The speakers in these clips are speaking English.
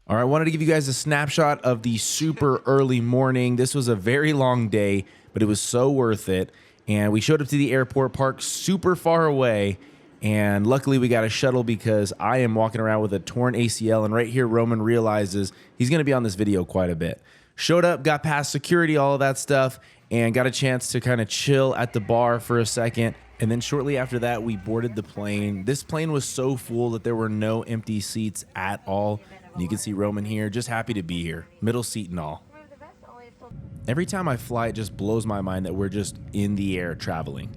All right, I wanted to give you guys a snapshot of the super early morning. This was a very long day, but it was so worth it. And we showed up to the airport, parked super far away, and luckily we got a shuttle because I am walking around with a torn ACL, and right here Roman realizes he's going to be on this video quite a bit. Showed up, got past security, all of that stuff, and got a chance to kind of chill at the bar for a second. And then shortly after that, we boarded the plane. This plane was so full that there were no empty seats at all. And you can see Roman here, just happy to be here, middle seat and all. Every time I fly, it just blows my mind that we're just in the air traveling.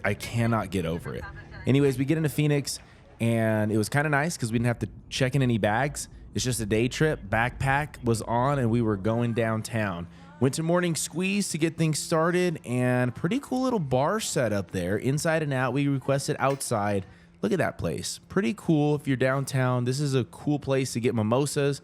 I cannot get over it. Anyways, we get into Phoenix, and it was kind of nice because we didn't have to check in any bags. It's just a day trip. Backpack was on, and we were going downtown. Went to Morning Squeeze to get things started, and pretty cool little bar set up there, inside and out. We requested outside. Look at that place. Pretty cool if you're downtown. This is a cool place to get mimosas.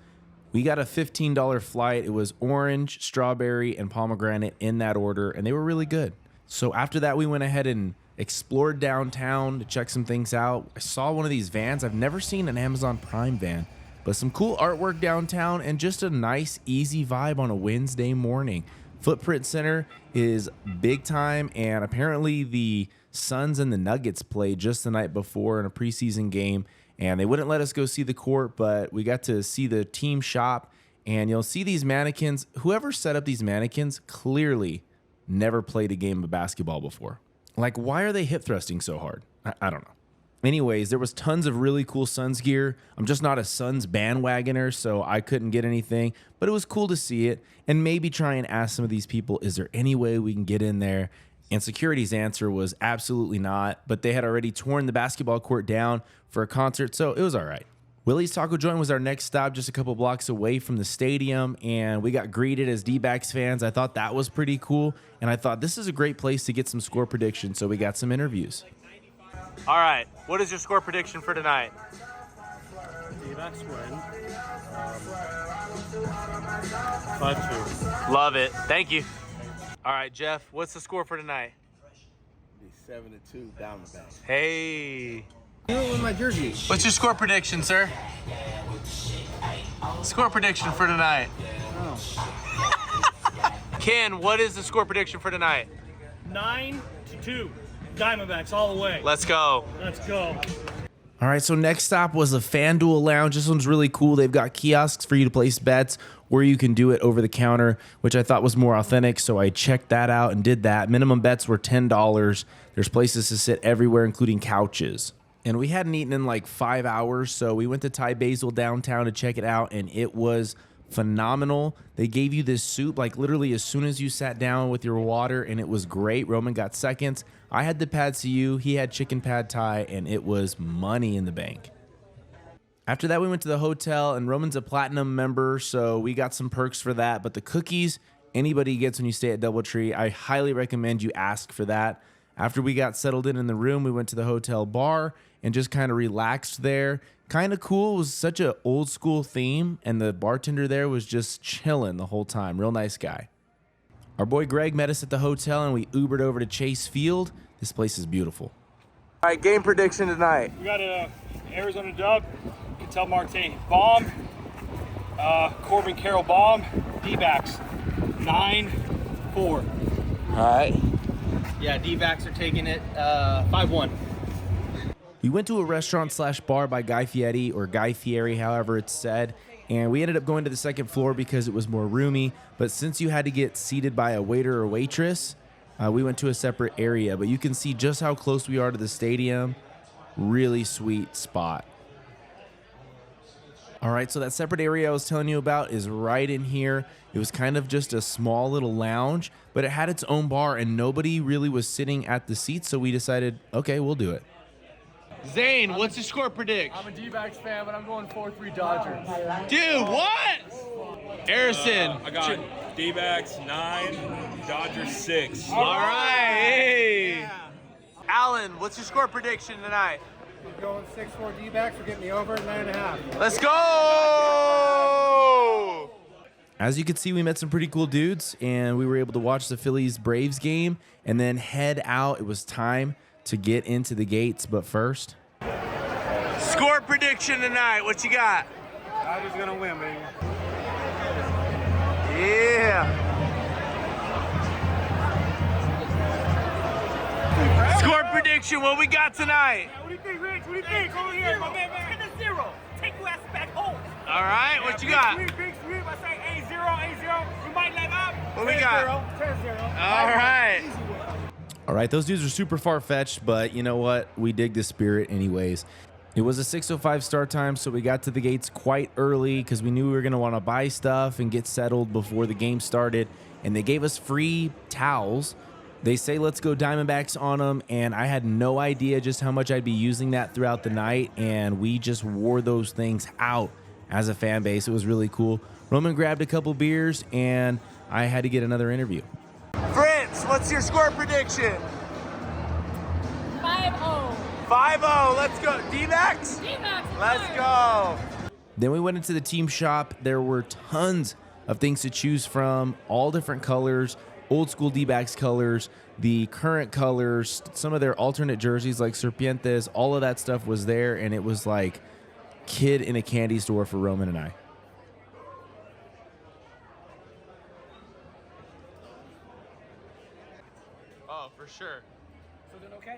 We got a $15 flight. It was orange, strawberry, and pomegranate in that order, and they were really good. So after that, we went ahead and explored downtown to check some things out. I saw one of these vans. I've never seen an Amazon Prime van, but some cool artwork downtown and just a nice, easy vibe on a Wednesday morning. Footprint Center is big time, and apparently the Suns and the Nuggets played just the night before in a preseason game, and they wouldn't let us go see the court, but we got to see the team shop, and you'll see these mannequins. Whoever set up these mannequins clearly never played a game of basketball before. Like, why are they hip thrusting so hard? I don't know. Anyways, there was tons of really cool Suns gear. I'm just not a Suns bandwagoner, so I couldn't get anything, but it was cool to see it and maybe try and ask some of these people, is there any way we can get in there? And security's answer was absolutely not, but they had already torn the basketball court down for a concert, so it was all right. Willie's Taco Joint was our next stop, just a couple blocks away from the stadium, and we got greeted as D-backs fans. I thought that was pretty cool, and I thought this is a great place to get some score predictions, so we got some interviews. All right, what is your score prediction for tonight? D-backs win. 5-2. Love it. Thank you. All right, Jeff, what's the score for tonight? It'll be 7-2 Diamondbacks. Hey. With my jersey. What's your score prediction, sir? Score prediction for tonight. Ken, what is the score prediction for tonight? 9-2. Diamondbacks all the way. Let's go. Let's go. All right, so next stop was a FanDuel Lounge. This one's really cool. They've got kiosks for you to place bets, or you can do it over the counter, which I thought was more authentic, so I checked that out and did that. Minimum bets were $10. There's places to sit everywhere, including couches. And we hadn't eaten in like 5 hours, so we went to Thai Basil downtown to check it out, and it was phenomenal. They gave you this soup like literally as soon as you sat down with your water, and it was great. Roman got seconds. I had the pad see he had chicken pad thai, and it was money in the bank. After that, we went to the hotel, and Roman's a platinum member, so we got some perks for that. But the cookies anybody gets when you stay at DoubleTree, I highly recommend you ask for that. After we got settled in the room, we went to the hotel bar and just kind of relaxed there. Kind of cool. It was such an old school theme, and the bartender there was just chilling the whole time. Real nice guy. Our boy Greg met us at the hotel, and we Ubered over to Chase Field. This place is beautiful. All right, game prediction tonight. We got an Arizona Dub, Cattell Marte bomb, Corbin Carroll bomb, D-backs 9-4. All right. Yeah, D-backs are taking it 5-1. We went to a restaurant/bar by Guy Fieri, or Guy Fieri, however it's said, and we ended up going to the second floor because it was more roomy. But since you had to get seated by a waiter or waitress, we went to a separate area. But you can see just how close we are to the stadium. Really sweet spot. All right, so that separate area I was telling you about is right in here. It was kind of just a small little lounge, but it had its own bar, and nobody really was sitting at the seats, so we decided, okay, we'll do it. Zane, what's your score predict? I'm a D-backs fan, but I'm going 4-3 Dodgers. Dude, what? Harrison. I got D-backs 9, Dodgers 6. All right. Hey. Alan, what's your score prediction tonight? I'm going 6-4 D-backs. We're getting the over at 9.5. Let's go! As you can see, we met some pretty cool dudes, and we were able to watch the Phillies-Braves game and then head out. It was time to get into the gates, but first, Score prediction tonight. What you got? Dodgers gonna win, baby. Yeah. Score prediction, what we got tonight? What do you think, Rich? What do you think? Over here, my man. 10-0. Take your ass back home. All right, what you got? Big sweep. I say 8-0. We might let up. What we got? 10-0. All right. All right, those dudes are super far-fetched, but you know what? We dig the spirit anyways. It was a 6:05 start time, so we got to the gates quite early because we knew we were going to want to buy stuff and get settled before the game started, and they gave us free towels. They say let's go Diamondbacks on them, and I had no idea just how much I'd be using that throughout the night, and we just wore those things out as a fan base. It was really cool. Roman grabbed a couple beers, and I had to get another interview. Fritz, what's your score prediction? 5-0. 5-0, let's go. D-backs? D-backs. Let's go. Then we went into the team shop. There were tons of things to choose from, all different colors, old school D-backs colors, the current colors, some of their alternate jerseys like Serpientes, all of that stuff was there, and it was like kid in a candy store for Roman and I. Oh, for sure. So then, okay?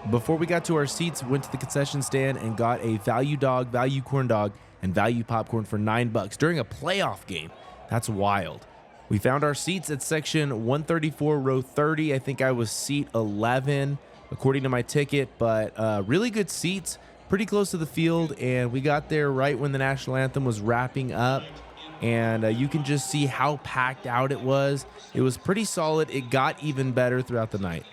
Before we got to our seats, went to the concession stand and got a value dog, value corn dog, and value popcorn for $9 during a playoff game. That's wild. We found our seats at section 134, row 30. I think I was seat 11, according to my ticket, but really good seats, pretty close to the field, and we got there right when the national anthem was wrapping up, and you can just see how packed out it was. It was pretty solid. It got even better throughout the night.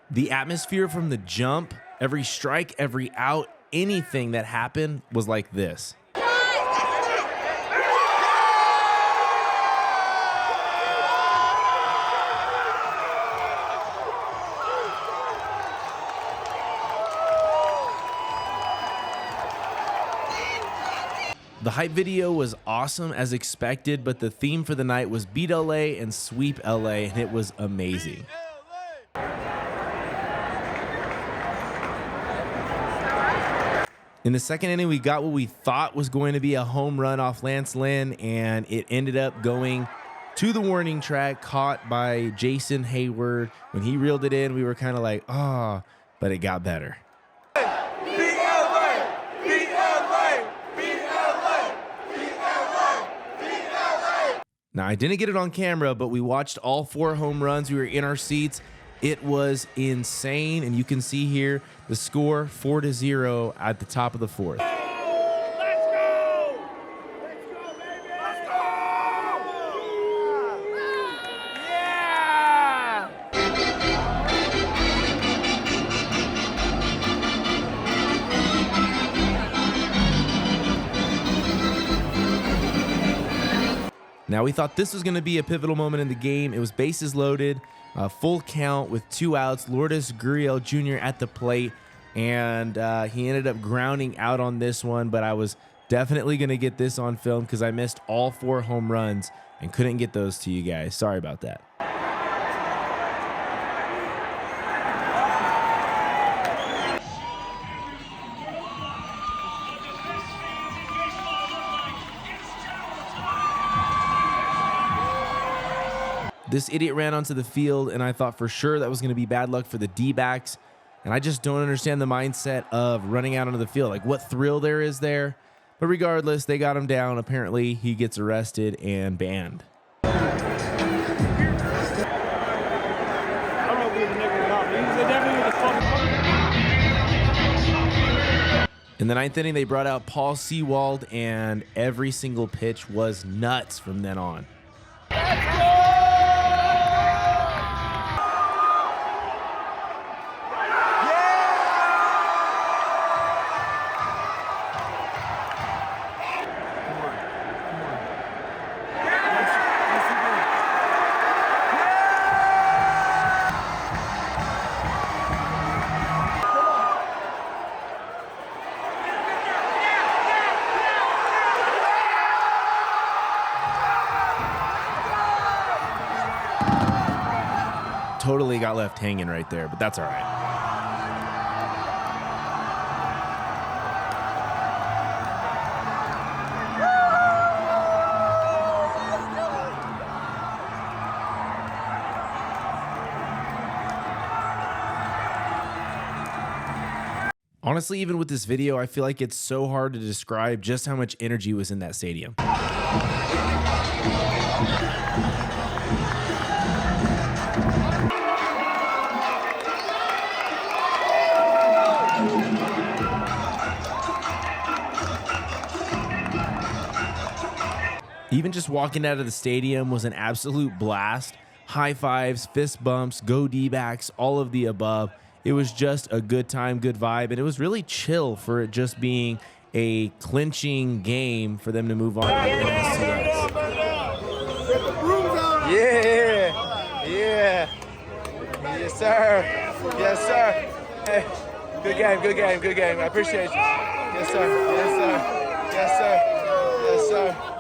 The atmosphere from the jump, every strike, every out, anything that happened was like this. The hype video was awesome as expected, but the theme for the night was Beat LA and Sweep LA, and it was amazing. In the second inning, we got what we thought was going to be a home run off Lance Lynn, and it ended up going to the warning track, caught by Jason Hayward. When he reeled it in, we were kind of like, ah, but it got better. Now, I didn't get it on camera, but we watched all 4 home runs. We were in our seats. It was insane, and you can see here the score 4-0 at the top of the 4th. Let's go! Let's go, baby! Let's go! Yeah! Now, we thought this was going to be a pivotal moment in the game. It was bases loaded, full count with 2 outs. Lourdes Gurriel Jr. at the plate, and he ended up grounding out on this one, but I was definitely going to get this on film because I missed all 4 home runs and couldn't get those to you guys. Sorry about that. This idiot ran onto the field, and I thought for sure that was going to be bad luck for the D-backs. And I just don't understand the mindset of running out onto the field. Like, what thrill there is there. But regardless, they got him down. Apparently, he gets arrested and banned. In the 9th inning, they brought out Paul Sewald, and every single pitch was nuts from then on. totally got left hanging right there, but that's all right. Honestly, even with this video, I feel like it's so hard to describe just how much energy was in that stadium. Even just walking out of the stadium was an absolute blast. High fives, fist bumps, go D-backs, all of the above. It was just a good time, good vibe, and it was really chill for it just being a clinching game for them to move on to the NLDS. Yeah, yeah, yes sir, yes sir. Hey, good game, good game, good game. I appreciate you. Yes sir, yes sir, yes sir, yes sir.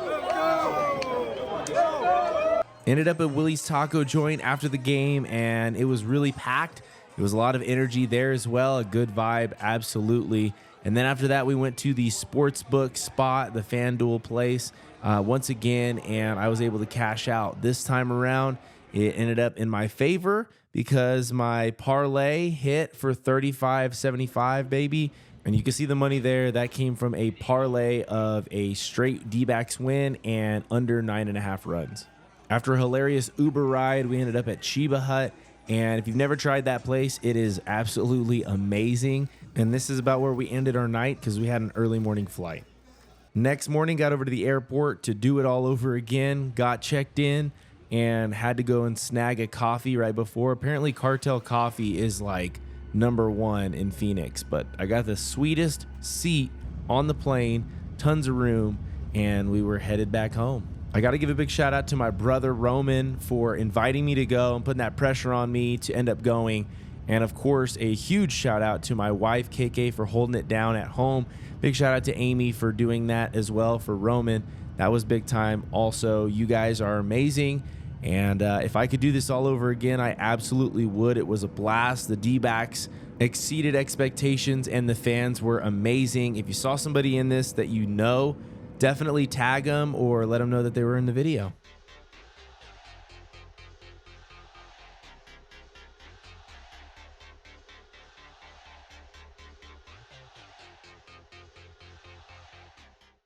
Ended up at Willie's Taco Joint after the game, and it was really packed. It was a lot of energy there as well, a good vibe, absolutely. And then after that, we went to the sportsbook spot, the FanDuel place, once again, and I was able to cash out. This time around, it ended up in my favor because my parlay hit for $35.75, baby. And you can see the money there. That came from a parlay of a straight D-backs win and under 9.5 runs. After a hilarious Uber ride, we ended up at Chiba Hut. And if you've never tried that place, it is absolutely amazing. And this is about where we ended our night because we had an early morning flight. Next morning, got over to the airport to do it all over again, got checked in, and had to go and snag a coffee right before. Apparently, Cartel Coffee is like #1 in Phoenix, but I got the sweetest seat on the plane, tons of room, and we were headed back home. I got to give a big shout out to my brother Roman for inviting me to go and putting that pressure on me to end up going. And of course, a huge shout out to my wife KK for holding it down at home. Big shout out to Amy for doing that as well for Roman. That was big time. Also, you guys are amazing. And if I could do this all over again, I absolutely would. It was a blast. The D-backs exceeded expectations and the fans were amazing. If you saw somebody in this that you know, definitely tag them or let them know that they were in the video.